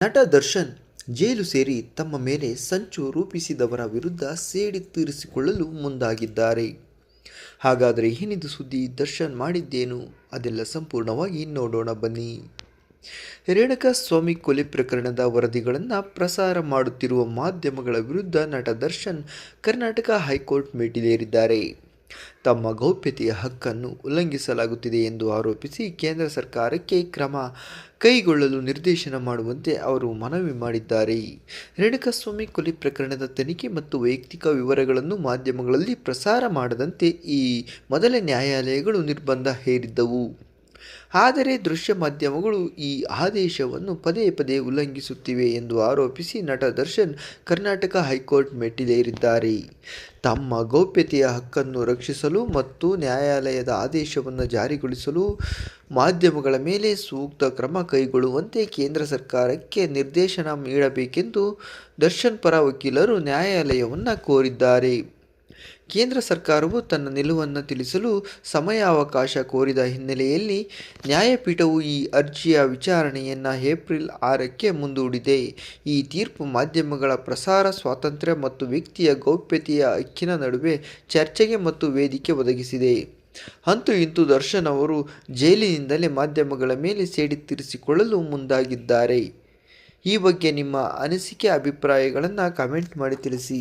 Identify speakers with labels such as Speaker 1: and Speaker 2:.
Speaker 1: ನಟ ದರ್ಶನ್ ಜೈಲು ಸೇರಿ ತಮ್ಮ ಮೇಲೆ ಸಂಚು ರೂಪಿಸಿದವರ ವಿರುದ್ಧ ಸೇಡಿ ತೀರಿಸಿಕೊಳ್ಳಲು ಮುಂದಾಗಿದ್ದಾರೆ. ಹಾಗಾದರೆ ಏನಿದು ಸುದ್ದಿ? ದರ್ಶನ್ ಮಾಡಿದ್ದೇನು? ಅದೆಲ್ಲ ಸಂಪೂರ್ಣವಾಗಿ ನೋಡೋಣ ಬನ್ನಿ. ರೇಣುಕಾಸ್ವಾಮಿ ಕೊಲೆ ಪ್ರಕರಣದ ವರದಿಗಳನ್ನು ಪ್ರಸಾರ ಮಾಡುತ್ತಿರುವ ಮಾಧ್ಯಮಗಳ ವಿರುದ್ಧ ನಟ ದರ್ಶನ್ ಕರ್ನಾಟಕ ಹೈಕೋರ್ಟ್ ಮೆಟ್ಟಿಲೇರಿದ್ದಾರೆ. ತಮ್ಮ ಗೌಪ್ಯತೆಯ ಹಕ್ಕನ್ನು ಉಲ್ಲಂಘಿಸಲಾಗುತ್ತಿದೆ ಎಂದು ಆರೋಪಿಸಿ ಕೇಂದ್ರ ಸರ್ಕಾರಕ್ಕೆ ಕ್ರಮ ಕೈಗೊಳ್ಳಲು ನಿರ್ದೇಶನ ಮಾಡುವಂತೆ ಅವರು ಮನವಿ ಮಾಡಿದ್ದಾರೆ. ರೇಣುಕಾಸ್ವಾಮಿ ಕೊಲೆ ಪ್ರಕರಣದ ತನಿಖೆ ಮತ್ತು ವೈಯಕ್ತಿಕ ವಿವರಗಳನ್ನು ಮಾಧ್ಯಮಗಳಲ್ಲಿ ಪ್ರಸಾರ ಮಾಡದಂತೆ ಈ ಮೊದಲೇ ನ್ಯಾಯಾಲಯಗಳು ನಿರ್ಬಂಧ ಹೇರಿದ್ದವು. ಆದರೆ ದೃಶ್ಯ ಮಾಧ್ಯಮಗಳು ಈ ಆದೇಶವನ್ನು ಪದೇ ಪದೇ ಉಲ್ಲಂಘಿಸುತ್ತಿವೆ ಎಂದು ಆರೋಪಿಸಿ ನಟ ದರ್ಶನ್ ಕರ್ನಾಟಕ ಹೈಕೋರ್ಟ್ ಮೆಟ್ಟಿಲೇರಿದ್ದಾರೆ. ತಮ್ಮ ಗೌಪ್ಯತೆಯ ಹಕ್ಕನ್ನು ರಕ್ಷಿಸಲು ಮತ್ತು ನ್ಯಾಯಾಲಯದ ಆದೇಶವನ್ನು ಜಾರಿಗೊಳಿಸಲು ಮಾಧ್ಯಮಗಳ ಮೇಲೆ ಸೂಕ್ತ ಕ್ರಮ ಕೈಗೊಳ್ಳುವಂತೆ ಕೇಂದ್ರ ಸರ್ಕಾರಕ್ಕೆ ನಿರ್ದೇಶನ ನೀಡಬೇಕೆಂದು ದರ್ಶನ್ ಪರ ವಕೀಲರು ನ್ಯಾಯಾಲಯವನ್ನು ಕೋರಿದ್ದಾರೆ. ಕೇಂದ್ರ ಸರ್ಕಾರವು ತನ್ನ ನಿಲುವನ್ನು ತಿಳಿಸಲು ಸಮಯಾವಕಾಶ ಕೋರಿದ ಹಿನ್ನೆಲೆಯಲ್ಲಿ ನ್ಯಾಯಪೀಠವು ಈ ಅರ್ಜಿಯ ವಿಚಾರಣೆಯನ್ನು ಏಪ್ರಿಲ್ 6ಕ್ಕೆ ಮುಂದೂಡಿದೆ. ಈ ತೀರ್ಪು ಮಾಧ್ಯಮಗಳ ಪ್ರಸಾರ ಸ್ವಾತಂತ್ರ್ಯ ಮತ್ತು ವ್ಯಕ್ತಿಯ ಗೌಪ್ಯತೆಯ ಹಕ್ಕಿನ ನಡುವೆ ಚರ್ಚೆಗೆ ಮತ್ತು ವೇದಿಕೆ ಒದಗಿಸಿದೆ. ಅಂತೂ ಇಂತೂ ದರ್ಶನ್ ಅವರು ಜೈಲಿನಿಂದಲೇ ಮಾಧ್ಯಮಗಳ ಮೇಲೆ ಸೇಡಿ ತೀರಿಸಿಕೊಳ್ಳಲು ಮುಂದಾಗಿದ್ದಾರೆ. ಈ ಬಗ್ಗೆ ನಿಮ್ಮ ಅನಿಸಿಕೆ ಅಭಿಪ್ರಾಯಗಳನ್ನು ಕಮೆಂಟ್ ಮಾಡಿ ತಿಳಿಸಿ.